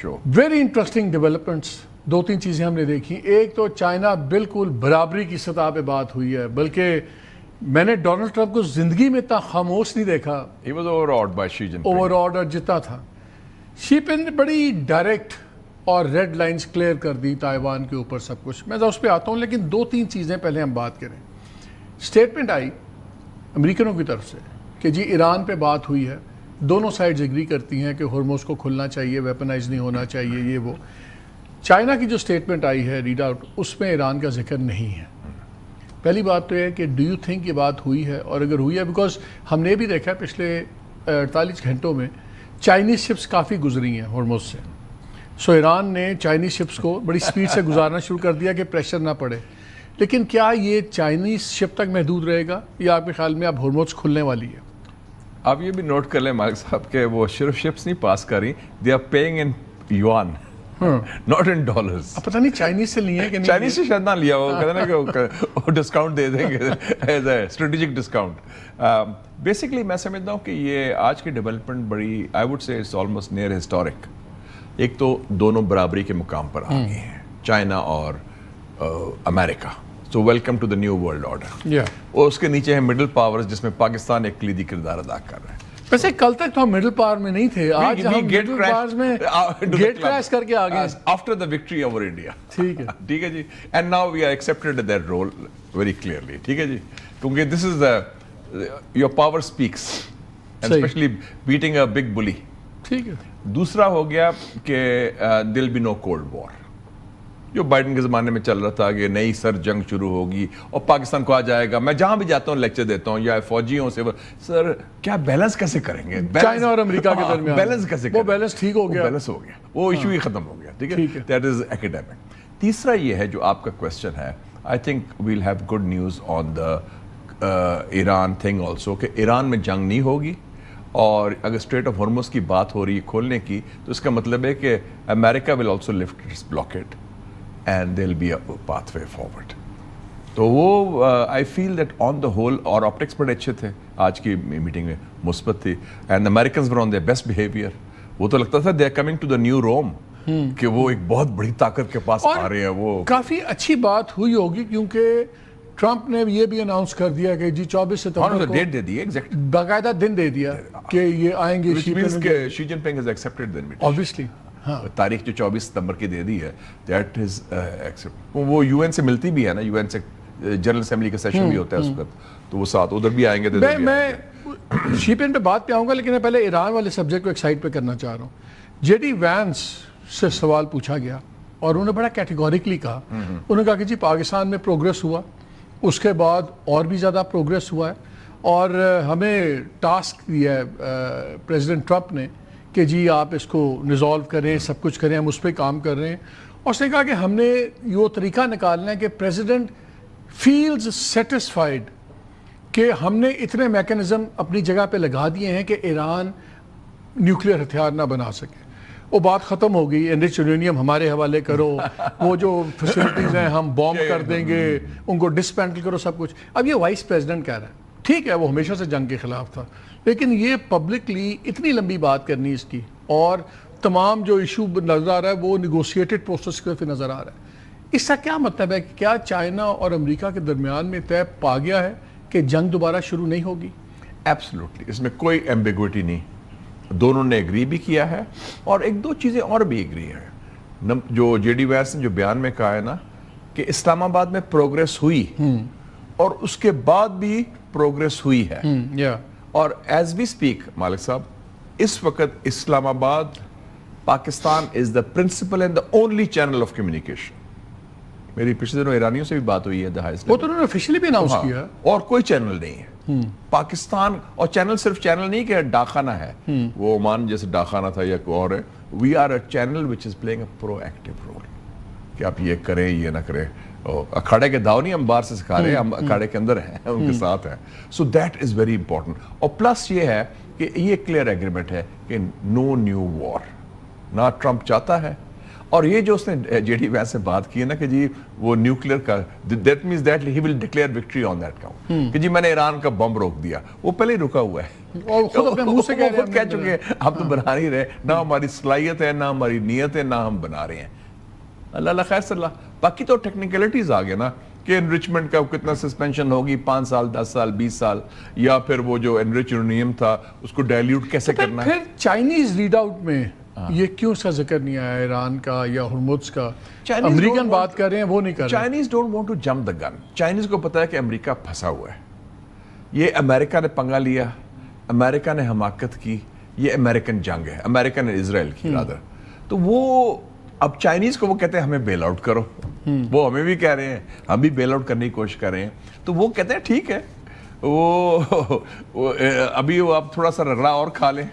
show. Very interesting developments. दो तीन चीज़ें हमने देखी. एक तो चाइना बिल्कुल बराबरी की सतह पे बात हुई है, बल्कि मैंने डोनाल्ड ट्रंप को ज़िंदगी में इतना खामोश नहीं देखा. He was overawed by Xi Jinping. ओवरऑर्ड और जितना था. शी पिन ने बड़ी डायरेक्ट और रेड लाइंस क्लियर कर दी ताइवान के ऊपर सब कुछ. मैं उस पर आता हूँ, लेकिन दो तीन चीज़ें पहले हम बात करें. स्टेटमेंट आई अमेरिकनों की तरफ से कि जी ईरान पे बात हुई है, दोनों साइड्स एग्री करती हैं कि हॉर्मोज को खुलना चाहिए, वेपनाइज नहीं होना चाहिए, ये वो. चाइना की जो स्टेटमेंट आई है रीड आउट, उसमें ईरान का जिक्र नहीं है. पहली बात तो है कि डू यू थिंक ये बात हुई है, और अगर हुई है, बिकॉज हमने भी देखा है पिछले 48 घंटों में चाइनीज़ शिप्स काफ़ी गुजरी हैं हॉर्मोज से. सो ईरान ने चाइनीज़ शिप्स को बड़ी स्पीड से गुजारना शुरू कर दिया कि प्रेशर ना पड़े. लेकिन क्या ये चाइनीज़ शिप तक महदूद रहेगा, या आपके ख्याल में अब हॉर्मोज खुलने वाली है? आप ये भी नोट कर लें मालिक साहब के वो सिर्फ शिप्स नहीं पास करी, they are paying in yuan, not in dollars. अब पता नहीं चाइनीज़ से लिए कि नहीं. चाइनीज से शायद ना लिया, वो कहते ना कि वो डिस्काउंट दे देंगे as a strategic discount. Basically मैं समझता हूँ कि ये आज की डेवलपमेंट बड़ी, I would say it's almost near historic. एक तो दोनों बराबरी के मुकाम पर आ गए हैं, चाइना और America. So welcome to the new world order. और उसके नीचे है मिडिल पावर्स, जिसमें पाकिस्तान एक कलीदी किरदार अदा कर रहा है. वैसे कल तक तो हम मिडिल पावर में नहीं थे, आज हम मिडिल पावर्स में गेट क्रैश करके आ गए after the victory over India. ठीक है, ठीक है जी. And now we are accepted that role very clearly. ठीक है जी, क्योंकि this is the your power speaks, and specially beating a big bully. ठीक है. दूसरा हो गया कि there will be no cold war, जो बाइडन के ज़माने में चल रहा था कि नई सर जंग शुरू होगी और पाकिस्तान को आ जाएगा. मैं जहां भी जाता हूं लेक्चर देता हूं या फौजियों से, सर क्या बैलेंस कैसे करेंगे, चाइना और अमेरिका के दरमियान बैलेंस कैसे वो बैलेंस ठीक हो गया, बैलेंस हो गया, वो इशू ही खत्म हो गया. ठीक है, दैट इज एकेडमिक. तीसरा ये है जो आपका क्वेश्चन है, I think we'll have good news on the Iran thing also, कि ईरान में जंग नहीं होगी. और अगर स्ट्रेट ऑफ हॉर्मुज़ की बात हो रही है खोलने की, तो इसका मतलब है कि America will also lift its blockade and there'll be a pathway forward. तो वो I feel that on the whole, और ऑप्टिक्स बड़े अच्छे थे आज की मीटिंग में, मुस्बत थी. And Americans were on their best behaviour. वो तो लगता था they are coming to the new Rome, कि वो एक बहुत बड़ी ताकत के पास आ रहे हैं. वो काफ़ी अच्छी बात हुई होगी, क्योंकि ट्रंप ने ये भी अनाउंस कर दिया कि जी 24 सितंबर को डेट दे दी, एग्जैक्ट बाकायदा दिन दे दिया कि ये आएंगे. Xi Jinping has accepted the invitation, obviously. हाँ. तारीख जो 24 सितंबर की दे दी है, दैट इज एक्सेप्ट. वो यूएन से मिलती भी है ना, यूएन से जनरल असेंबली का सेशन भी होता है उस वक्त, तो वो साथ उधर भी आएंगे. मैं शीपिन पे बात पे आऊँगा, लेकिन मैं पहले ईरान वाले सब्जेक्ट को एक साइड पे करना चाह रहा हूँ. जेडी वैंस से सवाल पूछा गया और उन्होंने बड़ा कैटेगोरिकली कहा, उन्होंने कहा कि जी पाकिस्तान में प्रोग्रेस हुआ, उसके बाद और भी ज़्यादा प्रोग्रेस हुआ है, और हमें टास्क दिया है प्रेसिडेंट ट्रंप ने कि जी आप इसको रिजॉल्व करें, सब कुछ करें, हम उस पर काम कर रहे हैं. और उसने कहा कि हमने ये तरीका निकालना है कि प्रेसिडेंट फील्स सेटिस्फाइड कि हमने इतने मैकेनिज्म अपनी जगह पे लगा दिए हैं कि ईरान न्यूक्लियर हथियार ना बना सके. वो बात ख़त्म हो गई, एनरिच्ड यूरेनियम हमारे हवाले करो, वो जो फैसिलिटीज़ हैं हम बॉम्ब कर देंगे, उनको डिसमेंटल करो, सब कुछ. अब ये वाइस प्रेसिडेंट कह रहा है, ठीक है वो हमेशा से जंग के खिलाफ था, लेकिन ये पब्लिकली इतनी लंबी बात करनी इसकी, और तमाम जो इशू नज़र आ रहा है वो निगोशिएटेड प्रोसेस के फिर नज़र आ रहा है. इसका क्या मतलब है कि क्या चाइना और अमेरिका के दरमियान में तय पा गया है कि जंग दोबारा शुरू नहीं होगी? एब्सोल्युटली, इसमें कोई एम्बिग्विटी नहीं. दोनों ने एग्री भी किया है, और एक दो चीज़ें और भी एग्री है. जो जेडी वैंस ने जो बयान में कहा है ना कि इस्लामाबाद में प्रोग्रेस हुई, और उसके बाद भी प्रोग्रेस हुई है. और एज वी स्पीक मालिक साहब, इस वक्त Islamabad Pakistan is the principal and the only channel of communication. मेरी पिछले दिनों ईरानियों से भी बात हुई है, द हाईएस्ट, वो तो उन्होंने ऑफिशियली भी अनाउंस किया है. और कोई चैनल नहीं है पाकिस्तान, और चैनल सिर्फ चैनल नहीं कि डाखाना है, वो ओमान जैसे डाखाना था या कोई और है. We are a channel which is playing a proactive role, कि आप ये करें ये ना करें. अखाड़े के दाव नहीं हम बाहर से सिखा रहे हैं, हम अखाड़े के अंदर हैं, उनके साथ हैं. So that is very important. और प्लस ये है कि ये क्लियर एग्रीमेंट है कि नो न्यू वॉर, ना ट्रंप चाहता है اور یہ جو اس نے جے ڈی وینس سے بات کی ہے نا کہ جی وہ نیوکلیئر کا that means that he will declare victory on that count کہ جی میں نے ایران کا بم روک دیا, وہ پہلے ہی رکا ہوا ہے اور خود اپنے منہ سے کہہ چکے ہیں ہم تو بنا نہیں رہے, نہ ہماری صلاحیت ہے, نہ ہماری نیت ہے, نہ ہم بنا رہے ہیں. اللہ خیر صلی اللہ. باقی تو ٹیکنیکلٹیز آ گئے نا کہ انریچمنٹ کا کتنا سسپینشن ہوگی, 5 سال 10 سال 20 سال, یا پھر وہ جو انریچ یورینیم تھا اس کو ڈائلیوٹ کیسے کرنا ہے. پھر چائنیز ریڈ آؤٹ میں یہ کیوں اس کا ذکر نہیں آیا ایران کا یا ہرمز کا؟ امریکن بات کر رہے ہیں, وہ نہیں کر رہے. Chinese don't want to jump the gun. Chinese کو پتا ہے کہ امریکہ پھنسا ہوا ہے, یہ امریکہ نے پنگا لیا, امریکہ نے حماقت کی, یہ امریکن جنگ ہے, امریکن اسرائیل کی رادر. تو وہ اب چائنیز کو وہ کہتے ہیں ہمیں بیل آؤٹ کرو, وہ ہمیں بھی کہہ رہے ہیں, ہم بھی بیل آؤٹ کرنے کی کوشش کر رہے ہیں. تو وہ کہتے ہیں ٹھیک ہے, وہ ابھی وہ آپ تھوڑا سا رگڑا اور کھا لیں,